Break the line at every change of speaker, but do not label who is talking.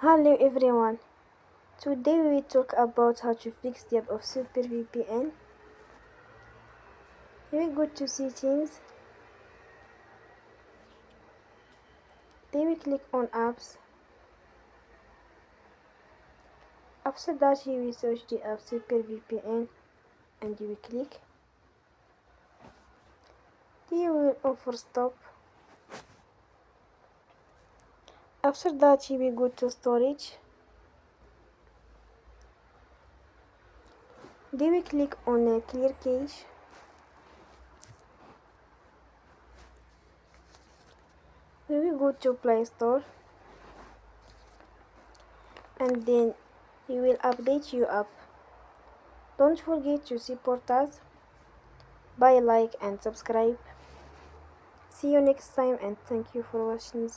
Hello everyone. Today we will talk about how to fix the app of SuperVpn. Here we go to settings. Then we click on apps. After that you will search the app SuperVpn and you will click. Then you will offer stop. After that you will go to storage. Then we click on clear cache. We will go to Play Store and then you will update your app. Don't forget to support us by like and subscribe. See you next time and thank you for watching.